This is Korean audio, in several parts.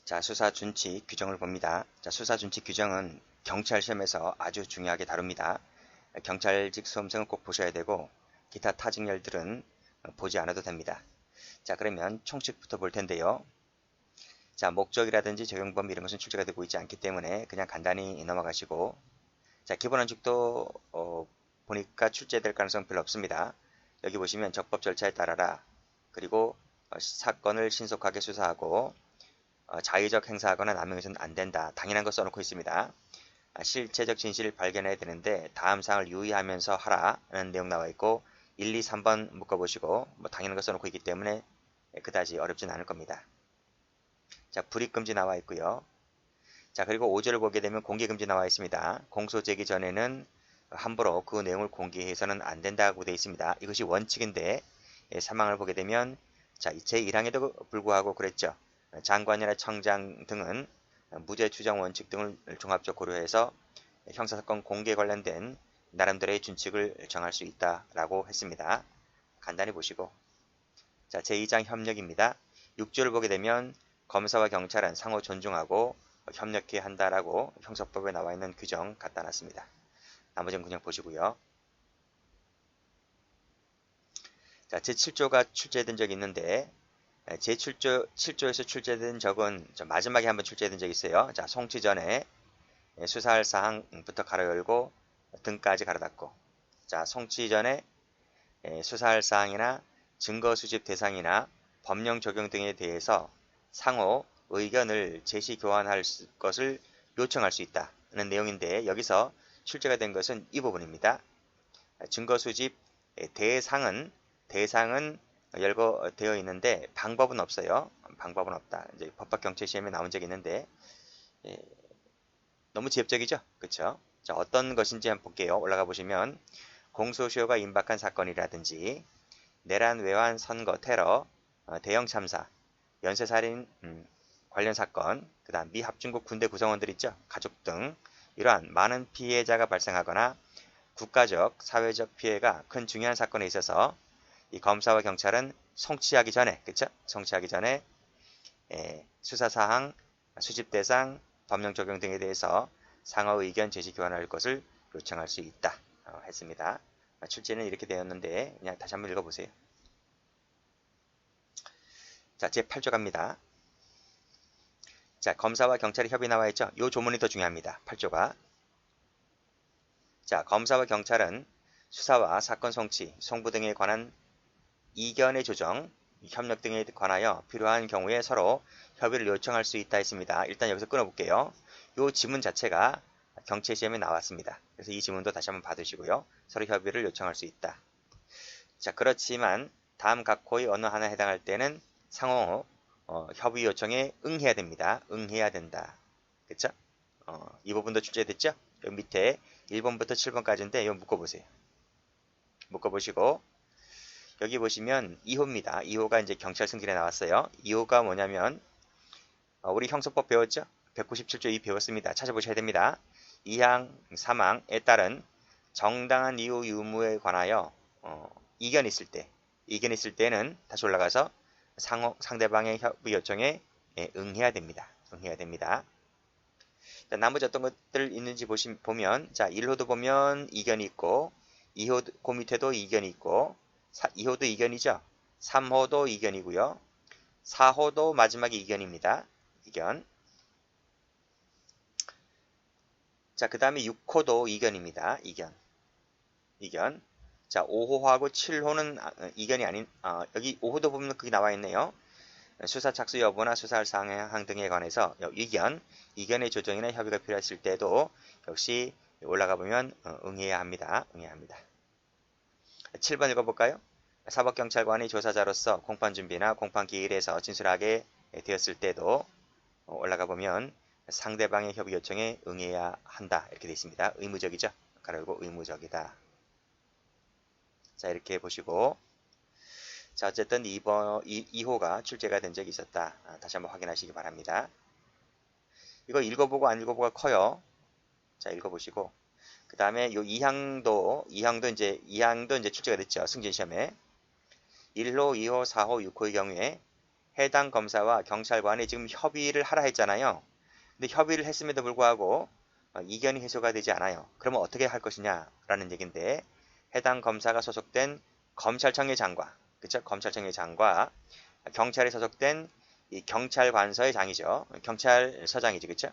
자, 수사 준칙 규정을 봅니다. 자, 수사 준칙 규정은 경찰 시험에서 아주 중요하게 다룹니다. 경찰직 수험생은 꼭 보셔야 되고 기타 타직렬들은 보지 않아도 됩니다. 자, 그러면 총칙부터 볼 텐데요. 자, 목적이라든지 적용 범위 이런 것은 출제가 되고 있지 않기 때문에 그냥 간단히 넘어가시고, 자, 기본 원칙도 보니까 출제될 가능성 별로 없습니다. 여기 보시면 적법 절차에 따라라, 그리고 사건을 신속하게 수사하고 자의적 행사하거나 남용해서는 안 된다. 당연한 거 써놓고 있습니다. 실체적 진실을 발견해야 되는데 다음 사항을 유의하면서 하라는 내용 나와 있고 1, 2, 3번 묶어보시고 뭐 당연한 거 써놓고 있기 때문에 그다지 어렵진 않을 겁니다. 자, 불이익금지 나와 있고요. 자, 그리고 5절을 보게 되면 공개금지 나와 있습니다. 공소 제기 전에는 함부로 그 내용을 공개해서는 안 된다고 되어 있습니다. 이것이 원칙인데 사망을 보게 되면 자, 제1항에도 불구하고 그랬죠. 장관이나 청장 등은 무죄 추정 원칙 등을 종합적 고려해서 형사사건 공개 관련된 나름대로의 준칙을 정할 수 있다라고 했습니다. 간단히 보시고, 자, 제2장 협력입니다. 6조를 보게 되면 검사와 경찰은 상호 존중하고 협력해야 한다라고 형사법에 나와 있는 규정 갖다 놨습니다. 나머지는 그냥 보시고요. 자, 제7조가 출제된 적이 있는데 제7조에서 출제된 적은 마지막에 한번 출제된 적이 있어요. 자, 송치 전에 수사할 사항부터 가로 열고 등까지 가로 닫고, 자, 송치 전에 수사할 사항이나 증거 수집 대상이나 법령 적용 등에 대해서 상호 의견을 제시 교환할 것을 요청할 수 있다는 내용인데 여기서 출제가 된 것은 이 부분입니다. 증거 수집 대상은 열거 되어 있는데 방법은 없어요. 방법은 없다. 이제 법학 경찰 시험에 나온 적이 있는데 너무 지엽적이죠, 그렇죠? 자, 어떤 것인지 한번 볼게요. 올라가 보시면 공소시효가 임박한 사건이라든지 내란, 외환, 선거, 테러, 대형 참사, 연쇄살인 관련 사건, 그다음 미합중국 군대 구성원들 있죠, 가족 등 이러한 많은 피해자가 발생하거나 국가적, 사회적 피해가 큰 중요한 사건에 있어서 이 검사와 경찰은 송치하기 전에, 그쵸? 송치하기 전에 수사사항, 수집대상, 법령 적용 등에 대해서 상호 의견 제시 교환할 것을 요청할 수 있다 했습니다. 출제는 이렇게 되었는데 그냥 다시 한번 읽어보세요. 자, 제8조 갑니다. 자, 검사와 경찰의 협의 나와 있죠? 이 조문이 더 중요합니다. 8조가. 자, 검사와 경찰은 수사와 사건 송치, 송부 등에 관한 이견의 조정, 협력 등에 관하여 필요한 경우에 서로 협의를 요청할 수 있다 했습니다. 일단 여기서 끊어볼게요. 이 지문 자체가 경찰 시험에 나왔습니다. 그래서 이 지문도 다시 한번 받으시고요. 서로 협의를 요청할 수 있다. 자, 그렇지만 다음 각 호의 어느 하나에 해당할 때는 상호 협의 요청에 응해야 됩니다. 응해야 된다. 그쵸? 이 부분도 출제됐죠? 여기 밑에 1번부터 7번까지인데 이거 묶어보세요. 묶어보시고 여기 보시면 2호입니다. 2호가 이제 경찰 승진에 나왔어요. 2호가 뭐냐면 우리 형소법 배웠죠? 197조 2 배웠습니다. 찾아보셔야 됩니다. 2항 3항에 따른 정당한 이유 유무에 관하여 이견이 있을 때는 다시 올라가서 상대방의 협의 요청에 응해야 됩니다. 응해야 됩니다. 자, 나머지 어떤 것들 있는지 보면 자, 1호도 보면 이견이 있고 2호 그 밑에도 이견이 있고 2호도 이견이죠. 3호도 이견이고요. 4호도 마지막에 이견입니다. 이견. 자, 그 다음에 6호도 이견입니다. 이견. 자, 5호하고 7호는 이견이 아닌, 여기 5호도 보면 그게 나와 있네요. 수사 착수 여부나 수사할 사항 등에 관해서 이견의 조정이나 협의가 필요했을 때도 역시 올라가 보면 응해야 합니다. 응해야 합니다. 7번 읽어볼까요? 사법경찰관이 조사자로서 공판 준비나 공판 기일에서 진술하게 되었을 때도 올라가 보면 상대방의 협의 요청에 응해야 한다. 이렇게 되어 있습니다. 의무적이죠. 가로고 의무적이다. 자, 이렇게 보시고 자, 어쨌든 2호가 출제가 된 적이 있었다. 다시 한번 확인하시기 바랍니다. 이거 읽어보고 안 읽어보고 커요. 자, 읽어보시고 그 다음에 이 2항도 이제 출제가 됐죠. 승진시험에 1호, 2호, 4호, 6호의 경우에 해당 검사와 경찰관이 지금 협의를 하라 했잖아요. 근데 협의를 했음에도 불구하고 이견이 해소가 되지 않아요. 그러면 어떻게 할 것이냐라는 얘기인데 해당 검사가 소속된 검찰청의 장과 그쵸? 검찰청의 장과 경찰에 소속된 이 경찰관서의 장이죠. 경찰서장이지 그쵸?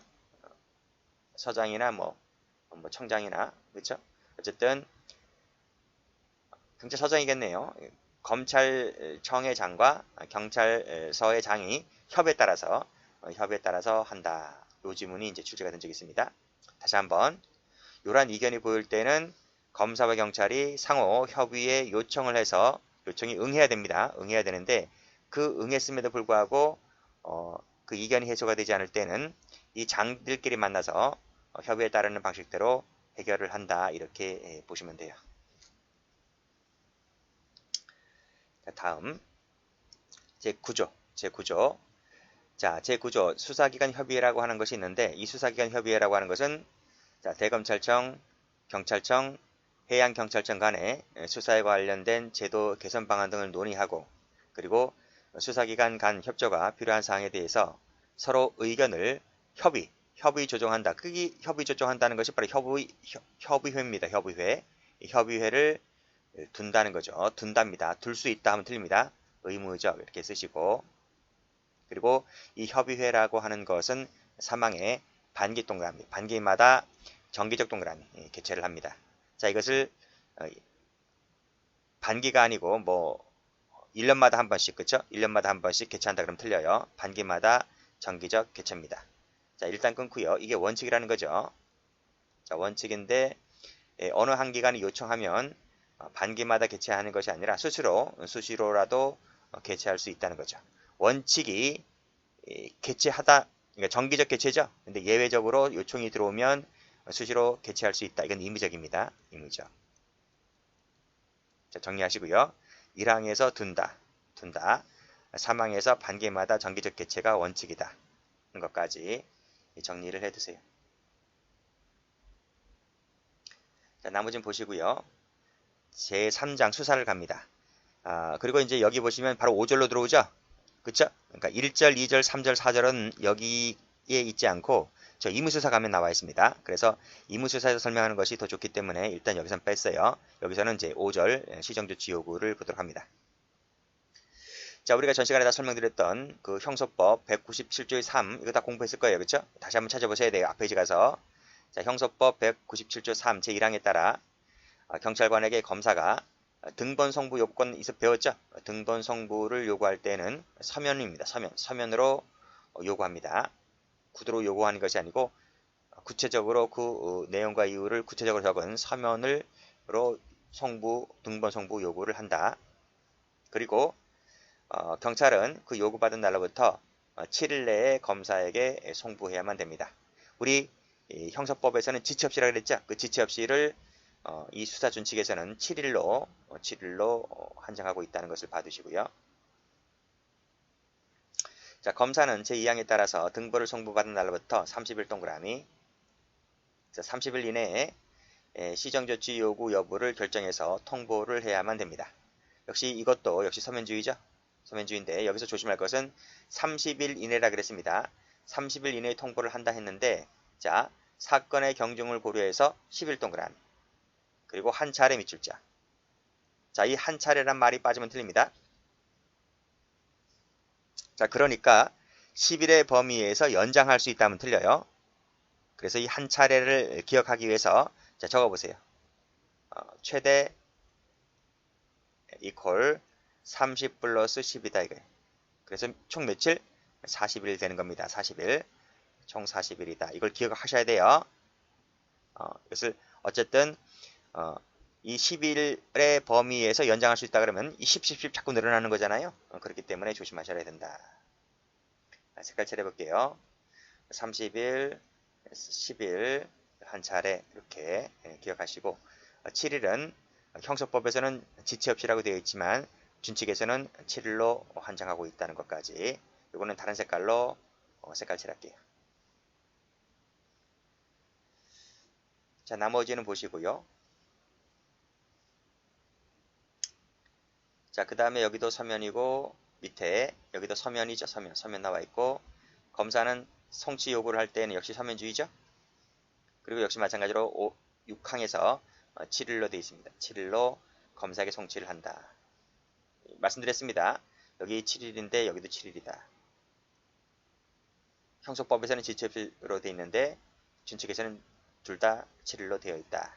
서장이나 뭐 청장이나 그쵸? 어쨌든 경찰서장이겠네요. 검찰청의 장과 경찰서의 장이 협의에 따라서 한다. 요 지문이 이제 출제가 된 적이 있습니다. 다시 한번 요런 이견이 보일 때는 검사와 경찰이 상호 협의에 요청을 해서 요청이 응해야 됩니다. 응해야 되는데 그 응했음에도 불구하고 그 이견이 해소가 되지 않을 때는 이 장들끼리 만나서 협의에 따르는 방식대로 해결을 한다. 이렇게 보시면 돼요. 다음 제9조 자, 제9조 수사기관 협의회라고 하는 것이 있는데 이 수사기관 협의회라고 하는 것은 자, 대검찰청, 경찰청, 해양경찰청 간의 수사에 관련된 제도 개선 방안 등을 논의하고 그리고 수사기관 간 협조가 필요한 사항에 대해서 서로 의견을 협의 조정한다. 협의 조정한다는 것이 바로 협의회입니다. 협의회. 이 협의회를 둔다는 거죠. 둔답니다. 둘 수 있다 하면 틀립니다. 의무적 이렇게 쓰시고 그리고 이 협의회라고 하는 것은 사망의 반기 동그라미, 반기마다 정기적 동그라미 개최를 합니다. 자, 이것을 반기가 아니고 뭐 1년마다 한 번씩 그쵸? 1년마다 한 번씩 개최한다 그러면 틀려요. 반기마다 정기적 개최입니다. 자, 일단 끊고요. 이게 원칙이라는 거죠. 자, 원칙인데 어느 한 기관이 요청하면 반기마다 개최하는 것이 아니라 수시로라도 개최할 수 있다는 거죠. 원칙이 개최하다, 그러니까 정기적 개최죠. 근데 예외적으로 요청이 들어오면 수시로 개최할 수 있다. 이건 임의적입니다. 임의적. 자, 정리하시고요. 1항에서 둔다. 사망에서 반기마다 정기적 개최가 원칙이다. 하는 것까지 정리를 해두세요. 자, 나머지는 보시고요. 제3장 수사를 갑니다. 그리고 이제 여기 보시면 바로 5절로 들어오죠? 그쵸? 그러니까 1절, 2절, 3절, 4절은 여기에 있지 않고 저 이무수사 가면 나와 있습니다. 그래서 이무수사에서 설명하는 것이 더 좋기 때문에 일단 여기선 뺐어요. 여기서는 이제 5절 시정조치 요구를 보도록 합니다. 자, 우리가 전 시간에 다 설명드렸던 그 형소법 197조의 3 이거 다 공부했을 거예요. 그쵸? 다시 한번 찾아보셔야 돼요. 앞 페이지 가서. 자, 형소법 197조 3 제1항에 따라 경찰관에게 검사가 등본 성부 요건 있어 배웠죠? 등본 성부를 요구할 때는 서면입니다. 서면으로 요구합니다. 구두로 요구하는 것이 아니고 구체적으로 그 내용과 이유를 구체적으로 적은 서면으로 등본 성부 요구를 한다. 그리고 경찰은 그 요구받은 날로부터 7일 내에 검사에게 송부해야만 됩니다. 우리 형사법에서는 지체없이라고 그랬죠? 그 지체없이를 이 수사준칙에서는 7일로 한정하고 있다는 것을 봐두시고요. 자, 검사는 제2항에 따라서 등본을 송부받은 날로부터 30일 동그라미 30일 이내에 시정조치 요구 여부를 결정해서 통보를 해야만 됩니다. 이것도 역시 서면주의죠. 서면주의인데 여기서 조심할 것은 30일 이내라 그랬습니다. 30일 이내에 통보를 한다 했는데 자, 사건의 경중을 고려해서 10일 동그라미 그리고 한 차례 밑줄자. 자, 이 한 차례란 말이 빠지면 틀립니다. 자, 그러니까 10일의 범위에서 연장할 수 있다면 틀려요. 그래서 이 한 차례를 기억하기 위해서 자, 적어보세요. 최대 이퀄 30 플러스 10이다 이거예요. 그래서 총 며칠? 40일 되는 겁니다. 40일. 총 40일이다. 이걸 기억하셔야 돼요. 이것을 어쨌든 이 10일의 범위에서 연장할 수 있다 그러면 이 10 자꾸 늘어나는 거잖아요. 그렇기 때문에 조심하셔야 된다. 색깔 칠해볼게요. 30일, 10일 한 차례 이렇게 기억하시고 7일은 형소법에서는 지체없이라고 되어 있지만 준칙에서는 7일로 한정하고 있다는 것까지 이거는 다른 색깔로 색깔 칠할게요. 자, 나머지는 보시고요. 자, 그 다음에 여기도 서면이고 밑에 여기도 서면이죠. 서면 나와 있고, 검사는 송치 요구를 할 때는 역시 서면주의죠. 그리고 역시 마찬가지로 6항에서 7일로 되어 있습니다. 7일로 검사에게 송치를 한다. 말씀드렸습니다. 여기 7일인데 여기도 7일이다. 형소법에서는 지체로 되어 있는데 준칙에서는 둘 다 7일로 되어 있다.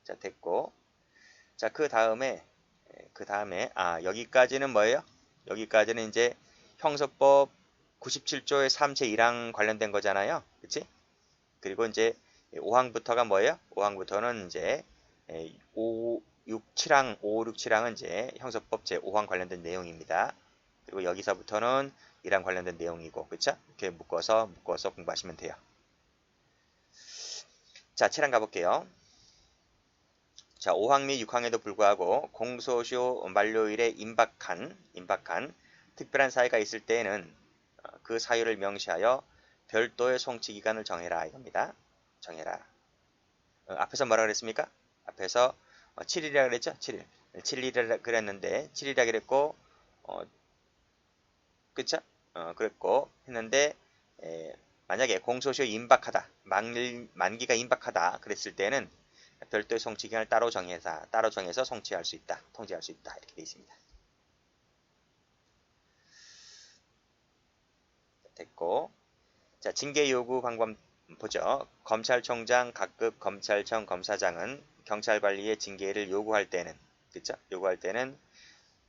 자, 됐고. 자, 그 다음에 여기까지는 뭐예요? 여기까지는 이제 형소법 97조의 3제 1항 관련된 거잖아요. 그치? 그리고 이제 5항부터가 뭐예요? 5항부터는 이제 5, 6, 7항, 5, 6, 7항은 이제 형소법 제 5항 관련된 내용입니다. 그리고 여기서부터는 1항 관련된 내용이고, 그쵸? 이렇게 묶어서 공부하시면 돼요. 자, 7항 가볼게요. 자, 5항 및 6항에도 불구하고 공소시효 만료일에 임박한 특별한 사유가 있을 때에는 그 사유를 명시하여 별도의 송치 기간을 정해라 이겁니다. 정해라. 앞에서 뭐라 그랬습니까? 앞에서 7일이라 그랬죠? 7일. 7일이라 그랬는데 7일이라 그랬고 그쵸? 그랬고 했는데 만약에 공소시효 임박하다, 만기가 임박하다 그랬을 때는 별도의 송치 기간을 따로 정해서 송치할 수 있다, 통지할 수 있다 이렇게 되어 있습니다. 됐고, 자, 징계 요구 방법 보죠. 검찰총장, 각급 검찰청 검사장은 경찰관리의 징계를 요구할 때는, 그쵸? 요구할 때는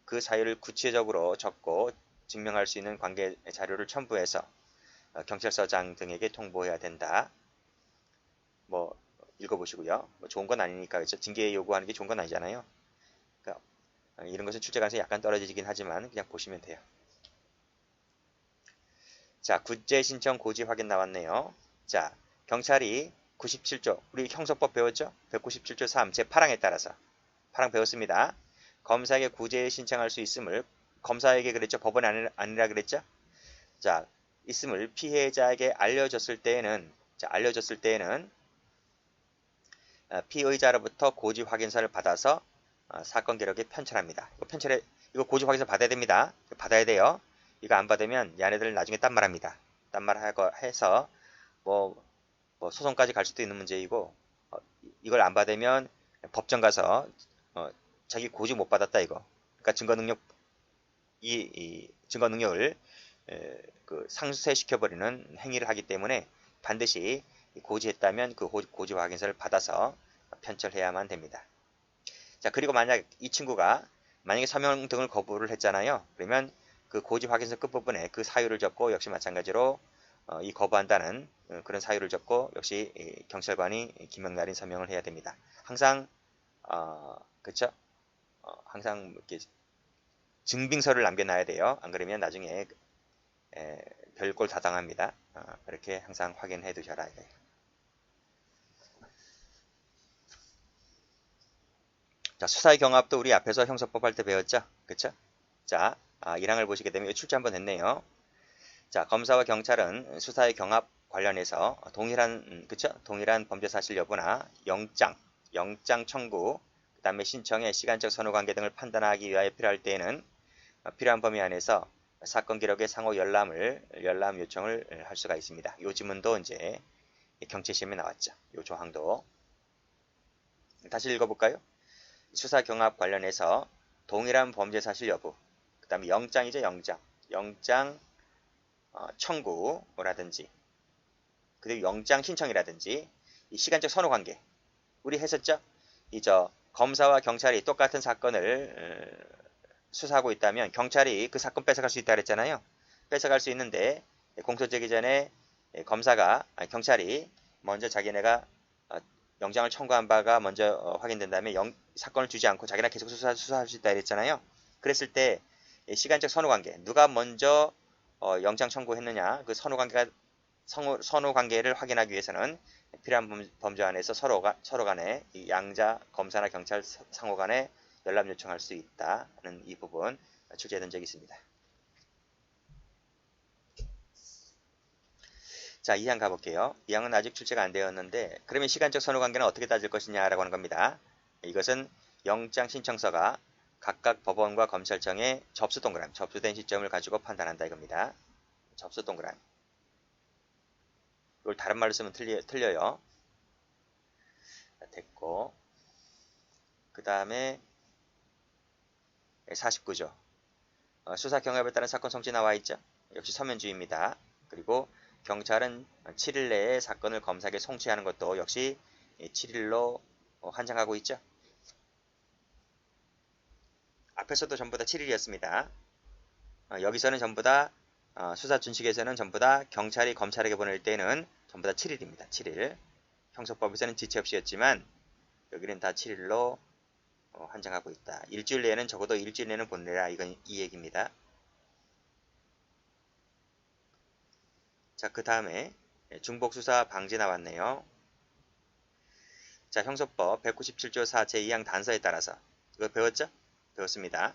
그 사유를 구체적으로 적고 증명할 수 있는 관계 자료를 첨부해서 경찰서장 등에게 통보해야 된다. 뭐 읽어보시고요. 뭐 좋은 건 아니니까 그렇죠. 징계 요구하는 게 좋은 건 아니잖아요. 그러니까 이런 것은 출제 가능성이 약간 떨어지긴 하지만 그냥 보시면 돼요. 자, 구제 신청 고지 확인 나왔네요. 자, 경찰이 97조, 우리 형소법 배웠죠? 197조 3, 제8항에 따라서 8항 배웠습니다. 검사에게 구제 신청할 수 있음을 검사에게 그랬죠? 법원이 아니라 그랬죠? 자, 있음을 피해자에게 알려줬을 때에는 피의자로부터 고지 확인서를 받아서 사건 기록에 편철합니다. 이거 고지 확인서 받아야 됩니다. 받아야 돼요. 이거 안 받으면 얘네들 나중에 딴말합니다. 딴말하고 해서 뭐 소송까지 갈 수도 있는 문제이고 이걸 안 받으면 법정 가서 자기 고지 못 받았다 이거. 그러니까 증거 능력을 그 상쇄시켜버리는 행위를 하기 때문에 반드시 고지했다면 그 고지 확인서를 받아서 편철해야만 됩니다. 자, 그리고 만약 이 친구가 만약에 서명 등을 거부를 했잖아요. 그러면 그 고지 확인서 끝부분에 그 사유를 적고 역시 마찬가지로 이 거부한다는 그런 사유를 적고 역시 경찰관이 기명날인 서명을 해야 됩니다. 항상 그쵸? 항상 이렇게 증빙서를 남겨놔야 돼요. 안 그러면 나중에 별꼴 다 당합니다. 그렇게 항상 확인해 두셔라. 자, 수사의 경합도 우리 앞에서 형사법 할 때 배웠죠? 그쵸? 자, 1항을 보시게 되면 출제 한번 했네요. 자, 검사와 경찰은 수사의 경합 관련해서 동일한 범죄 사실 여부나 영장 청구, 그 다음에 신청의 시간적 선후 관계 등을 판단하기 위하여 필요할 때에는 필요한 범위 안에서 사건 기록의 상호 열람 요청을 할 수가 있습니다. 요 지문도 이제 경찰시험에 나왔죠. 요 조항도. 다시 읽어볼까요? 수사 경합 관련해서 동일한 범죄 사실 여부, 그 다음에 영장이죠. 영장 청구라든지, 그리고 영장 신청이라든지, 이 시간적 선후 관계. 우리 했었죠? 검사와 경찰이 똑같은 사건을 수사하고 있다면 경찰이 그 사건 뺏어갈 수 있다 그랬잖아요. 뺏어갈 수 있는데 공소제기 전에 경찰이 먼저 자기네가 영장을 청구한 바가 먼저 확인된 다음에 사건을 주지 않고 자기네 계속 수사할 수 있다 그랬잖아요. 그랬을 때 시간적 선후관계, 누가 먼저 영장 청구했느냐, 그 선후관계를 확인하기 위해서는 필요한 범죄 안에서 서로 간에 양자 검사나 경찰 상호 간에 열람 요청할 수 있다는 이 부분 출제된 적이 있습니다. 자, 2항 가볼게요. 2항은 아직 출제가 안 되었는데 그러면 시간적 선후관계는 어떻게 따질 것이냐라고 하는 겁니다. 이것은 영장 신청서가 각각 법원과 검찰청에 접수 동그라미, 접수된 시점을 가지고 판단한다 이겁니다. 접수 동그라미. 이걸 다른 말로 쓰면 틀려요. 됐고, 그 다음에 49조. 수사 경합에 따른 사건 성질이 나와 있죠. 역시 서면주의입니다. 그리고 경찰은 7일 내에 사건을 검사에게 송치하는 것도 역시 7일로 한정하고 있죠. 앞에서도 전부 다 7일이었습니다. 여기서는 전부 다 수사 준칙에서는 전부 다 경찰이 검찰에게 보낼 때는 전부 다 7일입니다. 7일. 형사법에서는 지체 없이였지만 여기는 다 7일로 한정하고 있다. 일주일 내에는 적어도 일주일 내는 보내라. 이건 이 얘기입니다. 자, 그 다음에 중복수사 방지 나왔네요. 자, 형소법 197조 4 제2항 단서에 따라서 이거 배웠죠? 배웠습니다.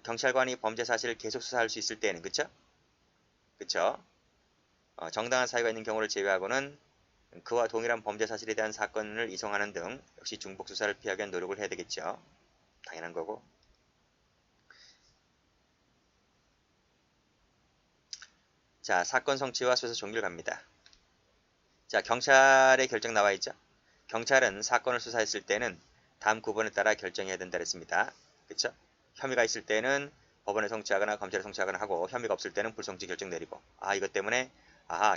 경찰관이 범죄 사실을 계속 수사할 수 있을 때는 그쵸? 그쵸? 정당한 사유가 있는 경우를 제외하고는 그와 동일한 범죄 사실에 대한 사건을 이송하는 등 역시 중복수사를 피하기 위한 노력을 해야 되겠죠. 당연한 거고. 자, 사건 성취와 수사 종결 갑니다. 자, 경찰의 결정 나와 있죠. 경찰은 사건을 수사했을 때는 다음 구번에 따라 결정해야 된다 그랬습니다. 그쵸? 혐의가 있을 때는 법원에 송치하거나 검찰에 송치하거나 하고 혐의가 없을 때는 불송치 결정 내리고 이것 때문에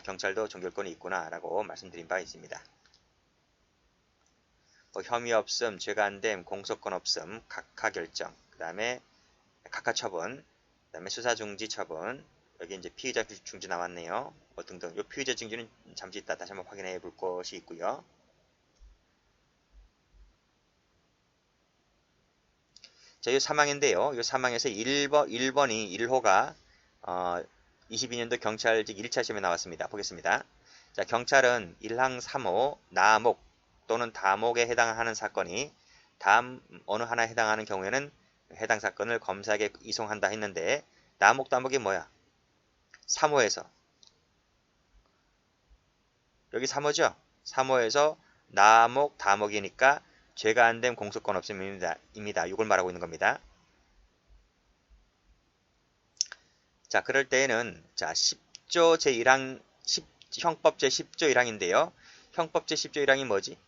경찰도 종결권이 있구나 라고 말씀드린 바 있습니다. 혐의 없음, 죄가 안됨, 공소권 없음, 각하 결정, 그 다음에 각하 처분, 그 다음에 수사 중지 처분, 여기 이제 피의자 중지 나왔네요. 등등. 이 피의자 중지는 잠시 이따 다시 한번 확인해 볼 것이 있고요. 자, 이 사망인데요. 이 사망에서 1번이 1호가 22년도 경찰직 1차 시험에 나왔습니다. 보겠습니다. 자, 경찰은 1항 3호 나목 또는 다목에 해당하는 사건이 다음 어느 하나에 해당하는 경우에는 해당 사건을 검사에게 이송한다 했는데 나목 다목이 뭐야? 3호에서 여기 3호죠? 3호에서 나목 다목이니까 죄가 안됨 공소권 없음입니다. 이걸 말하고 있는 겁니다. 자, 그럴 때에는 자 10조 제1항 형법 제10조 1항인데요. 형법 제10조 1항이 뭐지?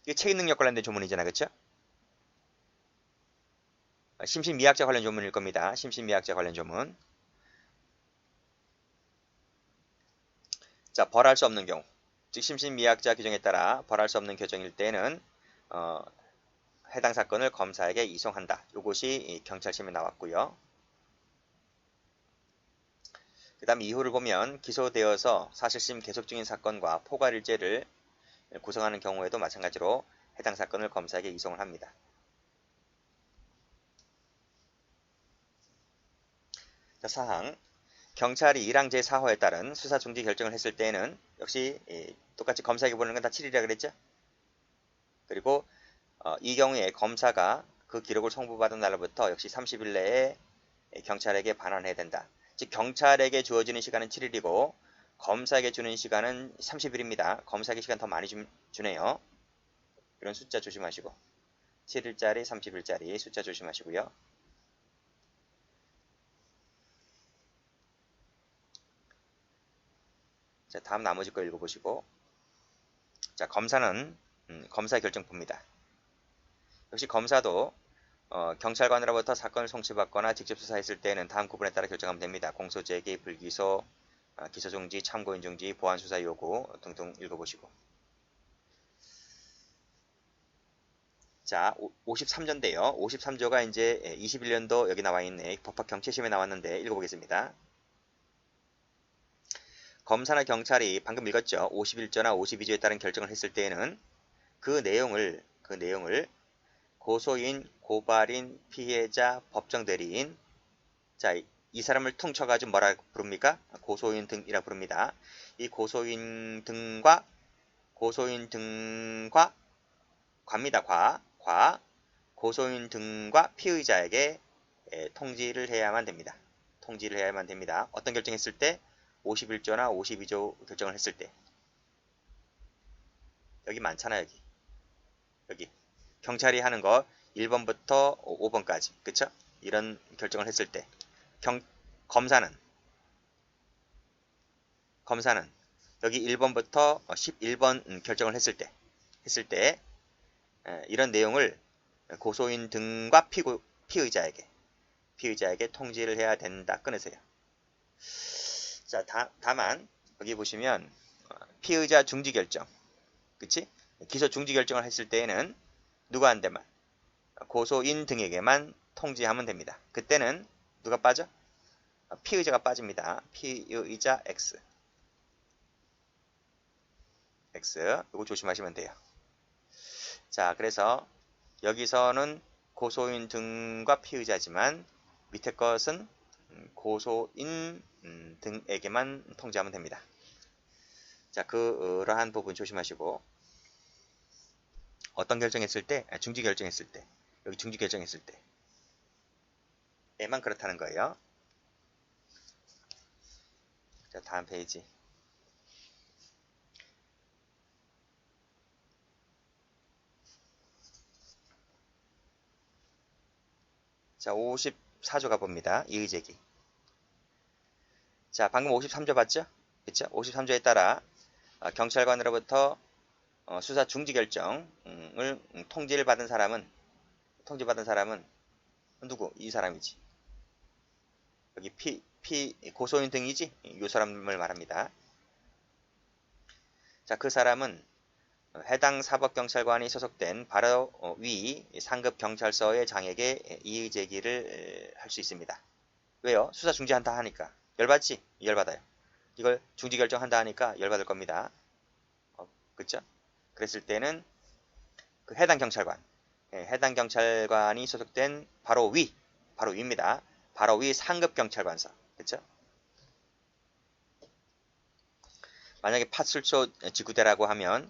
이게 책임능력 관련된 조문이잖아, 그쵸? 심신미약자 관련 조문일 겁니다. 심신미약자 관련 조문. 자, 벌할 수 없는 경우. 즉 심신미약자 규정에 따라 벌할 수 없는 규정일 때는 해당 사건을 검사에게 이송한다. 이것이 경찰 시험에 나왔고요. 그 다음 이후를 보면 기소되어서 사실심 계속 중인 사건과 포괄일죄를 구성하는 경우에도 마찬가지로 해당 사건을 검사에게 이송을 합니다. 자, 사항. 경찰이 1항 제4호에 따른 수사 중지 결정을 했을 때에는 역시 똑같이 검사에게 보내는 건 다 7일이라 그랬죠? 그리고 이 경우에 검사가 그 기록을 송부받은 날로부터 역시 30일 내에 경찰에게 반환해야 된다. 즉 경찰에게 주어지는 시간은 7일이고 검사에게 주는 시간은 30일입니다. 검사에게 시간 더 많이 주네요. 이런 숫자 조심하시고 7일짜리 30일짜리 숫자 조심하시고요. 자, 다음 나머지 거 읽어보시고 자, 검사는 검사의 결정법입니다. 역시 검사도 경찰관으로부터 사건을 송치받거나 직접 수사했을 때는 다음 구분에 따라 결정하면 됩니다. 공소 제기, 불기소, 기소 중지, 참고인 중지, 보안 수사 요구 등등 읽어보시고 자, 53조인데요. 53조가 이제 21년도 여기 나와 있네. 법학 경찰시험에 나왔는데 읽어보겠습니다. 검사나 경찰이 방금 읽었죠. 51조나 52조에 따른 결정을 했을 때에는 그 내용을 고소인, 고발인, 피해자, 법정 대리인 자, 이 사람을 퉁쳐가지고 뭐라 부릅니까? 고소인 등이라 부릅니다. 이 고소인 등과 고소인 등과 피의자에게 통지를 해야만 됩니다. 어떤 결정했을 때? 51조나 52조 결정을 했을 때. 여기 많잖아, 여기. 여기 경찰이 하는 거 1번부터 5번까지. 그쵸? 이런 결정을 했을 때 검사는 여기 1번부터 11번 결정을 했을 때 이런 내용을 고소인 등과 피의자에게 통지를 해야 된다. 끊으세요. 자, 다만 여기 보시면 피의자 중지 결정, 그치? 기소 중지 결정을 했을 때에는 누구한테만? 고소인 등에게만 통지하면 됩니다. 그때는 누가 빠져? 피의자가 빠집니다. 피의자 X. 이거 조심하시면 돼요. 자, 그래서 여기서는 고소인 등과 피의자지만 밑에 것은 고소인 등에게만 통지하면 됩니다. 자, 그러한 부분 조심하시고, 어떤 결정했을 때? 중지 결정했을 때. 여기 중지 결정했을 때에만 그렇다는 거예요. 자, 다음 페이지. 자, 54조 가봅니다. 이의제기. 자, 방금 53조 봤죠? 그쵸? 53조에 따라 경찰관으로부터 수사 중지 결정을 통지를 받은 사람은 누구? 이 사람이지. 여기 고소인 등이지? 이 사람을 말합니다. 자, 그 사람은 해당 사법경찰관이 소속된 바로 위 상급 경찰서의 장에게 이의제기를 할 수 있습니다. 왜요? 수사 중지한다 하니까. 열받지? 열받아요. 이걸 중지 결정한다 하니까 열받을 겁니다. 그쵸? 그랬을 때는 그 해당 경찰관이 소속된 바로 위입니다. 바로 위 상급 경찰관서. 그쵸? 만약에 파출소 지구대라고 하면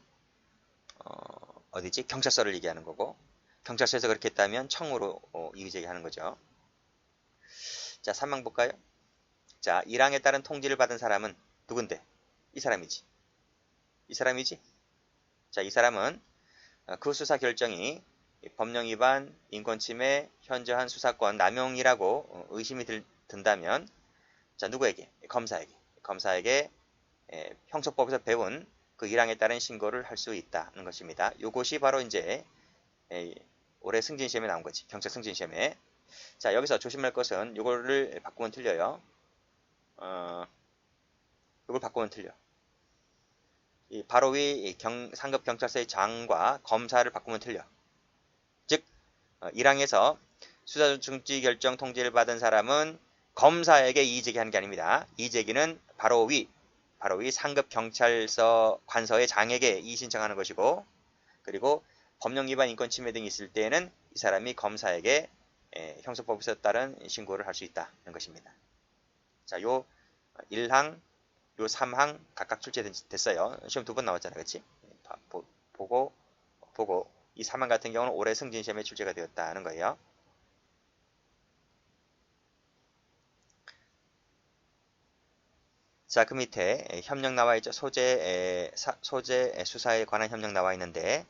어디지? 경찰서를 얘기하는 거고, 경찰서에서 그렇게 했다면 청으로 이의제기하는 거죠. 자, 3항 볼까요? 자, 1항에 따른 통지를 받은 사람은 누군데? 이 사람이지. 자, 이 사람은 그 수사 결정이 법령 위반, 인권침해, 현저한 수사권 남용이라고 의심이 든다면, 자, 누구에게? 검사에게 형사법에서 배운 그 1항에 따른 신고를 할 수 있다는 것입니다. 이것이 바로 이제 올해 승진시험에 나온 거지. 경찰 승진시험에. 자, 여기서 조심할 것은 이거를 바꾸면 틀려요. 이걸 바꾸면 틀려. 바로 위 상급 경찰서의 장과 검사를 바꾸면 틀려. 즉 1항에서 수사 중지 결정 통지를 받은 사람은 검사에게 이의제기하는 게 아닙니다. 이의제기는 바로 위 상급 경찰서 관서의 장에게 이의 신청하는 것이고, 그리고 법령 위반 인권 침해 등이 있을 때에는 이 사람이 검사에게 형사법에서 따른 신고를 할 수 있다는 것입니다. 자, 요 1항, 요 3항 각각 출제됐어요. 시험 2번 나왔잖아, 그렇지? 보고 이 3항 같은 경우는 올해 승진시험에 출제가 되었다는 거예요. 자, 그 밑에 협력 나와 있죠. 소재 수사에 관한 협력 나와 있는데,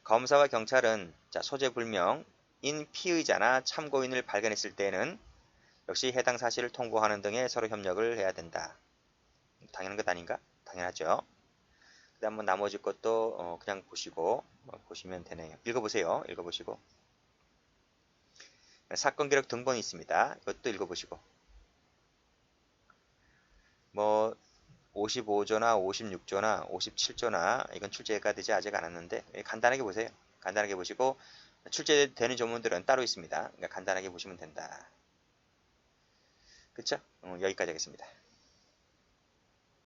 검사와 경찰은 소재 불명인 피의자나 참고인을 발견했을 때는 역시 해당 사실을 통보하는 등의 서로 협력을 해야 된다. 당연한 것 아닌가? 당연하죠. 그 다음 나머지 것도 그냥 보시면 되네요. 읽어보세요. 읽어보시고. 사건 기록 등본이 있습니다. 이것도 읽어보시고. 뭐 55조나 56조나 57조나 이건 출제가 되지 아직 않았는데 간단하게 보세요. 간단하게 보시고 출제되는 조문들은 따로 있습니다. 그러니까 간단하게 보시면 된다. 그쵸? 여기까지 하겠습니다.